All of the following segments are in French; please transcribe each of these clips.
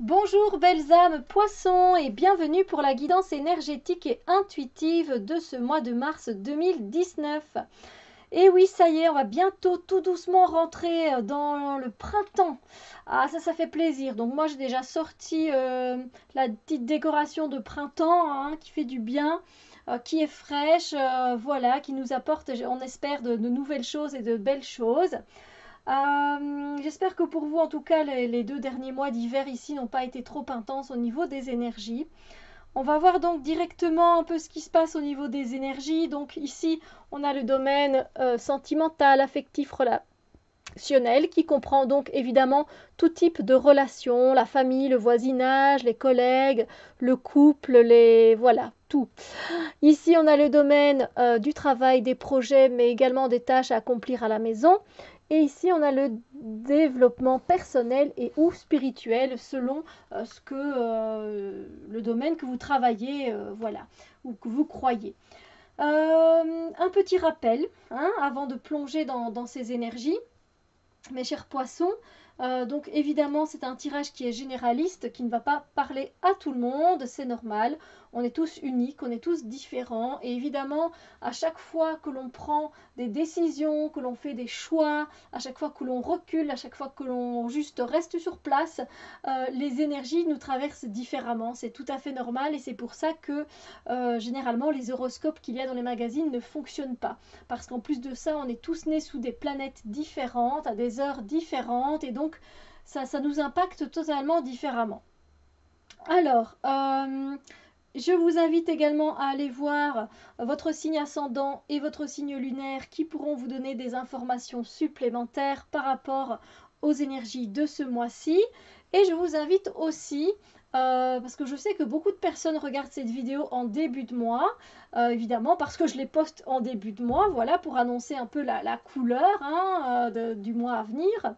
Bonjour belles âmes poissons et bienvenue pour la guidance énergétique et intuitive de ce mois de mars 2019. Et oui, ça y est, on va bientôt tout doucement rentrer dans le printemps. Ah, ça fait plaisir. Donc moi, j'ai déjà sorti la petite décoration de printemps hein, qui fait du bien, qui est fraîche, voilà, qui nous apporte, on espère, de nouvelles choses et de belles choses. J'espère que pour vous, en tout cas, les 2 derniers mois d'hiver ici n'ont pas été trop intenses au niveau des énergies. On va voir donc directement un peu ce qui se passe au niveau des énergies. Donc ici, on a le domaine sentimental, affectif, relationnel, qui comprend donc évidemment tout type de relations, la famille, le voisinage, les collègues, le couple, voilà, tout. Ici, on a le domaine du travail, des projets, mais également des tâches à accomplir à la maison. Et ici, on a le développement personnel et ou spirituel selon le domaine que vous travaillez, voilà, ou que vous croyez. Un petit rappel, hein, avant de plonger dans ces énergies, mes chers poissons. Donc évidemment, c'est un tirage qui est généraliste, qui ne va pas parler à tout le monde, c'est normal. On est tous uniques, on est tous différents. Et évidemment, à chaque fois que l'on prend des décisions, que l'on fait des choix, à chaque fois que l'on recule, à chaque fois que l'on juste reste sur place, les énergies nous traversent différemment. C'est tout à fait normal et c'est pour ça que généralement les horoscopes qu'il y a dans les magazines ne fonctionnent pas. Parce qu'en plus de ça, on est tous nés sous des planètes différentes, à des heures différentes, et donc ça nous impacte totalement différemment. Alors, je vous invite également à aller voir votre signe ascendant et votre signe lunaire qui pourront vous donner des informations supplémentaires par rapport aux énergies de ce mois-ci. Et je vous invite aussi, parce que je sais que beaucoup de personnes regardent cette vidéo en début de mois, évidemment parce que je les poste en début de mois, voilà, pour annoncer un peu la couleur hein, du mois à venir.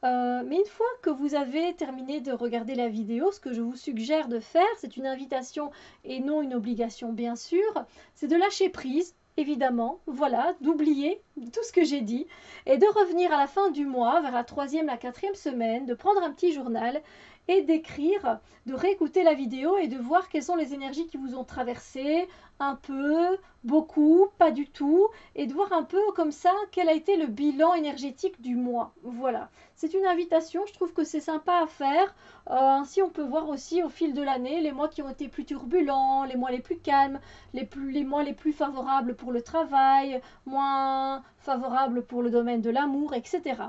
Mais une fois que vous avez terminé de regarder la vidéo, ce que je vous suggère de faire, c'est une invitation et non une obligation bien sûr, c'est de lâcher prise, évidemment, voilà, d'oublier tout ce que j'ai dit et de revenir à la fin du mois, vers la troisième, la quatrième semaine, de prendre un petit journal et d'écrire, de réécouter la vidéo et de voir quelles sont les énergies qui vous ont traversé, un peu, beaucoup, pas du tout, et de voir un peu comme ça quel a été le bilan énergétique du mois. Voilà. C'est une invitation, je trouve que c'est sympa à faire. Ainsi, on peut voir aussi au fil de l'année les mois qui ont été plus turbulents, les mois les plus calmes, les mois les plus favorables pour le travail, moins favorables pour le domaine de l'amour, etc.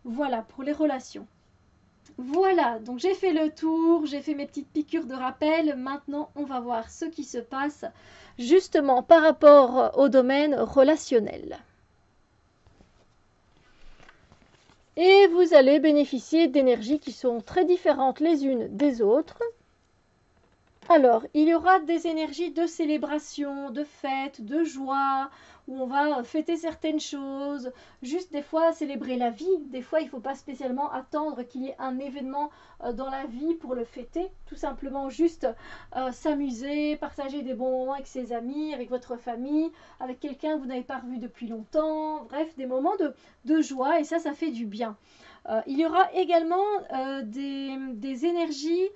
Voilà, pour les relations. Voilà, donc j'ai fait le tour, j'ai fait mes petites piqûres de rappel. Maintenant, on va voir ce qui se passe justement par rapport au domaine relationnel. Et vous allez bénéficier d'énergies qui sont très différentes les unes des autres. Alors, il y aura des énergies de célébration, de fête, de joie, où on va fêter certaines choses, juste des fois célébrer la vie. Des fois, il ne faut pas spécialement attendre qu'il y ait un événement dans la vie pour le fêter. Tout simplement juste s'amuser, partager des bons moments avec ses amis, avec votre famille, avec quelqu'un que vous n'avez pas revu depuis longtemps. Bref, des moments de joie et ça fait du bien. Il y aura également des énergies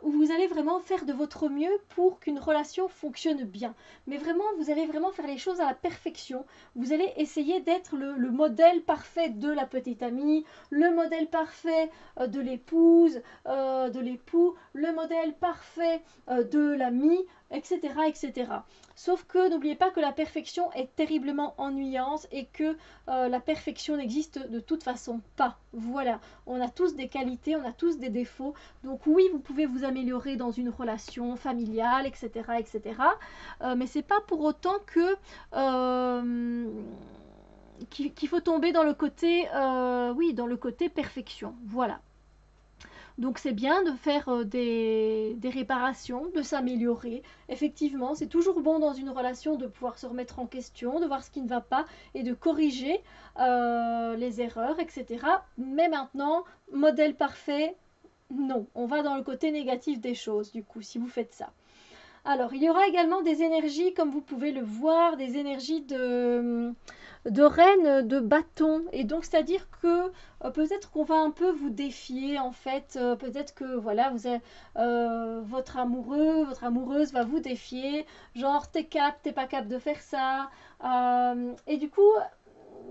où vous allez vraiment faire de votre mieux pour qu'une relation fonctionne bien. Mais vraiment, vous allez vraiment faire les choses à la perfection. Vous allez essayer d'être le modèle parfait de la petite amie, le modèle parfait de l'épouse, de l'époux, le modèle parfait de l'ami, etc., etc. Sauf que n'oubliez pas que la perfection est terriblement ennuyante et que la perfection n'existe de toute façon pas. Voilà, on a tous des qualités, on a tous des défauts. Donc oui, vous pouvez vous améliorer dans une relation familiale, etc., etc. Mais c'est pas pour autant que qu'il faut tomber dans le côté, oui, dans le côté perfection. Voilà. Donc c'est bien de faire des réparations, de s'améliorer. Effectivement, c'est toujours bon dans une relation de pouvoir se remettre en question, de voir ce qui ne va pas et de corriger les erreurs, etc. Mais maintenant, modèle parfait, non. On va dans le côté négatif des choses, du coup, si vous faites ça. Alors, il y aura également des énergies, comme vous pouvez le voir, des énergies de reine de bâton. Et donc, c'est-à-dire que peut-être qu'on va un peu vous défier, en fait. Peut-être que, voilà, votre amoureux, votre amoureuse va vous défier. Genre, t'es pas capable de faire ça. Et du coup,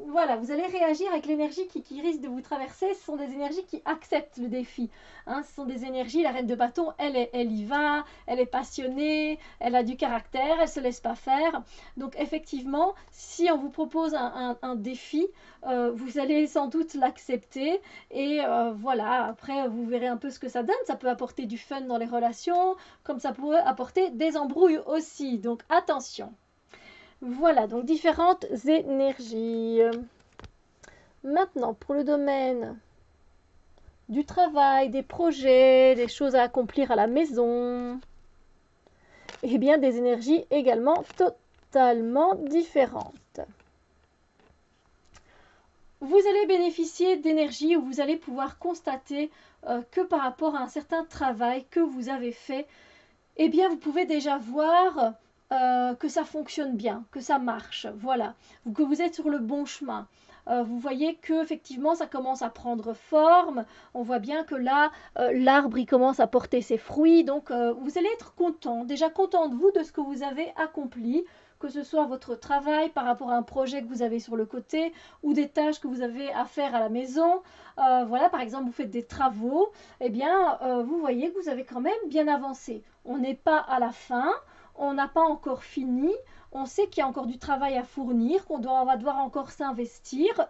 voilà, vous allez réagir avec l'énergie qui risque de vous traverser. Ce sont des énergies qui acceptent le défi. Hein, ce sont des énergies, la reine de bâton, elle y va, elle est passionnée, elle a du caractère, elle ne se laisse pas faire. Donc effectivement, si on vous propose un défi, vous allez sans doute l'accepter. Et voilà, après, vous verrez un peu ce que ça donne. Ça peut apporter du fun dans les relations, comme ça pourrait apporter des embrouilles aussi. Donc attention. Voilà, donc différentes énergies. Maintenant, pour le domaine du travail, des projets, des choses à accomplir à la maison, et bien des énergies également totalement différentes. Vous allez bénéficier d'énergie où vous allez pouvoir constater que par rapport à un certain travail que vous avez fait, eh bien vous pouvez déjà voir que ça fonctionne bien, que ça marche, voilà, que vous êtes sur le bon chemin. Vous voyez que effectivement ça commence à prendre forme. On voit bien que là, l'arbre il commence à porter ses fruits. Donc vous allez être content, déjà content de vous, de ce que vous avez accompli, que ce soit votre travail par rapport à un projet que vous avez sur le côté ou des tâches que vous avez à faire à la maison. Voilà, par exemple, vous faites des travaux, eh bien, vous voyez que vous avez quand même bien avancé. On n'est pas à la fin, on n'a pas encore fini, on sait qu'il y a encore du travail à fournir, va devoir encore s'investir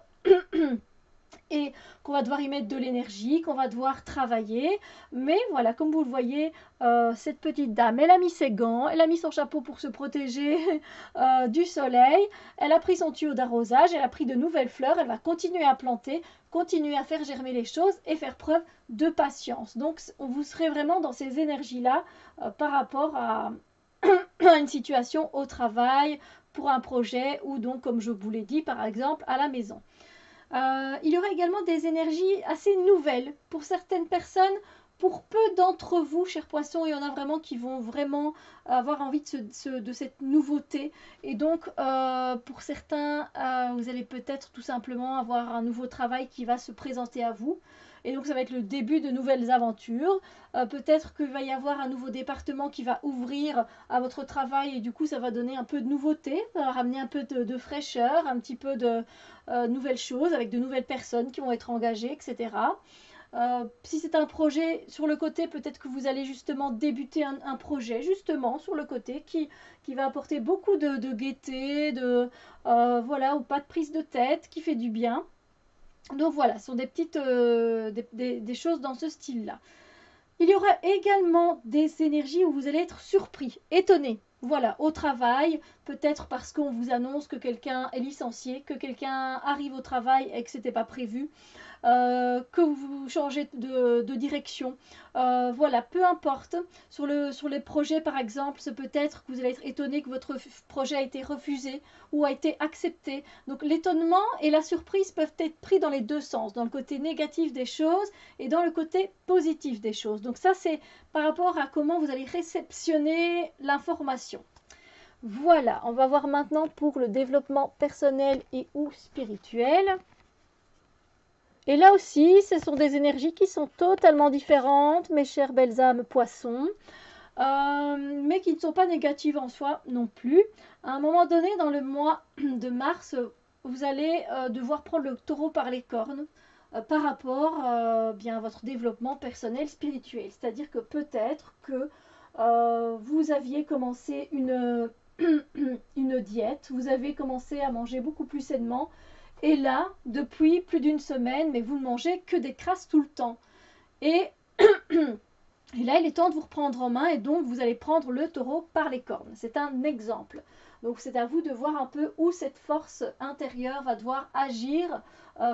et qu'on va devoir y mettre de l'énergie, qu'on va devoir travailler. Mais voilà, comme vous le voyez, cette petite dame, elle a mis ses gants, elle a mis son chapeau pour se protéger du soleil, elle a pris son tuyau d'arrosage, elle a pris de nouvelles fleurs, elle va continuer à planter, continuer à faire germer les choses et faire preuve de patience. Donc, vous serez vraiment dans ces énergies-là par rapport à une situation au travail, pour un projet ou donc, comme je vous l'ai dit, par exemple, à la maison. Il y aura également des énergies assez nouvelles pour certaines personnes. Pour peu d'entre vous, chers poissons, il y en a vraiment qui vont vraiment avoir envie de cette nouveauté. Et donc, pour certains, vous allez peut-être tout simplement avoir un nouveau travail qui va se présenter à vous. Et donc, ça va être le début de nouvelles aventures. Peut-être qu'il va y avoir un nouveau département qui va ouvrir à votre travail et du coup, ça va donner un peu de nouveauté, ça va ramener un peu de fraîcheur, un petit peu de nouvelles choses avec de nouvelles personnes qui vont être engagées, etc. Si c'est un projet sur le côté, peut-être que vous allez justement débuter un projet justement sur le côté qui va apporter beaucoup de gaieté, voilà, ou pas de prise de tête, qui fait du bien. Donc voilà, ce sont des petites des choses dans ce style-là. Il y aura également des énergies où vous allez être surpris, étonné. Voilà, au travail, peut-être parce qu'on vous annonce que quelqu'un est licencié, que quelqu'un arrive au travail et que ce n'était pas prévu, que vous changez de direction. Voilà, peu importe. Sur les projets, par exemple, c'est peut-être que vous allez être étonné que votre projet a été refusé ou a été accepté. Donc l'étonnement et la surprise peuvent être pris dans les deux sens, dans le côté négatif des choses et dans le côté positif des choses. Donc ça, c'est par rapport à comment vous allez réceptionner l'information. Voilà, on va voir maintenant pour le développement personnel et ou spirituel. Et là aussi, ce sont des énergies qui sont totalement différentes, mes chères belles âmes poissons, mais qui ne sont pas négatives en soi non plus. À un moment donné, dans le mois de mars, vous allez devoir prendre le taureau par les cornes par rapport bien à votre développement personnel spirituel. C'est-à-dire que peut-être que vous aviez commencé une diète, vous avez commencé à manger beaucoup plus sainement, et là, depuis plus d'une semaine, mais vous ne mangez que des crasses tout le temps. Et, et là, il est temps de vous reprendre en main et donc vous allez prendre le taureau par les cornes. C'est un exemple. Donc c'est à vous de voir un peu où cette force intérieure va devoir agir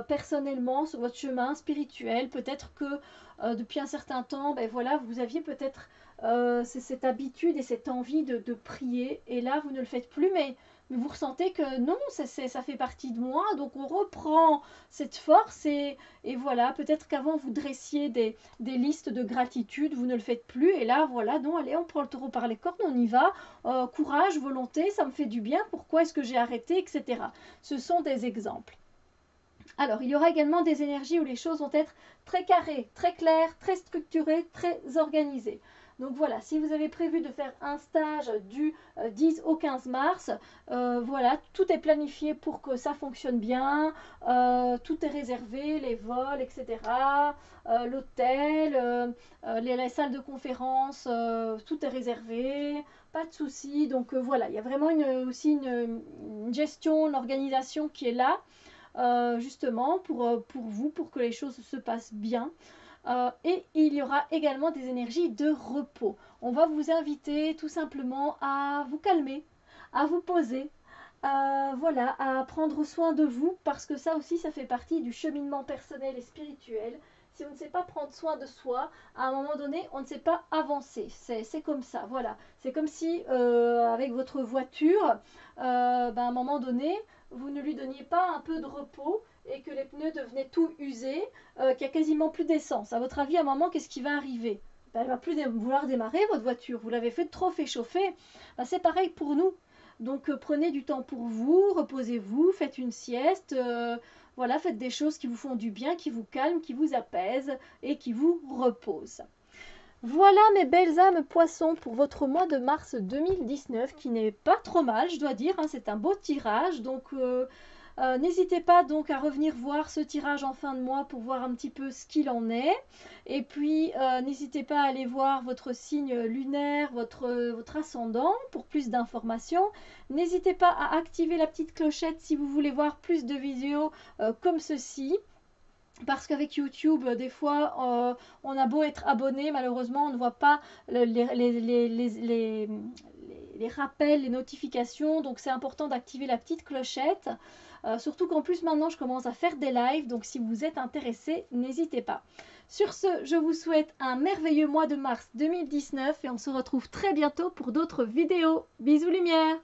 personnellement sur votre chemin spirituel. Peut-être que depuis un certain temps, ben voilà, vous aviez peut-être cette habitude et cette envie de prier et là vous ne le faites plus, mais mais vous ressentez que non, ça fait partie de moi, donc on reprend cette force et voilà, peut-être qu'avant vous dressiez des listes de gratitude, vous ne le faites plus, et là voilà, non, allez, on prend le taureau par les cornes, on y va, courage, volonté, ça me fait du bien, pourquoi est-ce que j'ai arrêté, etc. Ce sont des exemples. Alors, il y aura également des énergies où les choses vont être très carrées, très claires, très structurées, très organisées. Donc voilà, si vous avez prévu de faire un stage du 10 au 15 mars, voilà, tout est planifié pour que ça fonctionne bien, tout est réservé, les vols, etc., l'hôtel, les salles de conférence, tout est réservé, pas de souci. Donc voilà, il y a vraiment aussi une gestion, une organisation qui est là. Justement pour vous, pour que les choses se passent bien. Et il y aura également des énergies de repos. On va vous inviter tout simplement à vous calmer, à vous poser, voilà, à prendre soin de vous, parce que ça aussi, ça fait partie du cheminement personnel et spirituel. Si on ne sait pas prendre soin de soi, à un moment donné, on ne sait pas avancer. C'est comme ça, voilà. C'est comme si, avec votre voiture, à un moment donné, vous ne lui donniez pas un peu de repos et que les pneus devenaient tout usés, qu'il n'y a quasiment plus d'essence. À votre avis, à un moment, qu'est-ce qui va arriver? Elle ne va plus vouloir démarrer votre voiture. Vous l'avez fait trop fait chauffer. C'est pareil pour nous. Donc prenez du temps pour vous, reposez-vous, faites une sieste, voilà, faites des choses qui vous font du bien, qui vous calment, qui vous apaisent et qui vous reposent. Voilà mes belles âmes poissons pour votre mois de mars 2019 qui n'est pas trop mal, je dois dire, hein, c'est un beau tirage. Donc n'hésitez pas donc à revenir voir ce tirage en fin de mois pour voir un petit peu ce qu'il en est. Et puis n'hésitez pas à aller voir votre signe lunaire, votre ascendant pour plus d'informations. N'hésitez pas à activer la petite clochette si vous voulez voir plus de vidéos comme ceci. Parce qu'avec YouTube, des fois, on a beau être abonné, malheureusement, on ne voit pas les rappels, les notifications. Donc, c'est important d'activer la petite clochette. Surtout qu'en plus, maintenant, je commence à faire des lives. Donc, si vous êtes intéressé, n'hésitez pas. Sur ce, je vous souhaite un merveilleux mois de mars 2019 et on se retrouve très bientôt pour d'autres vidéos. Bisous lumière!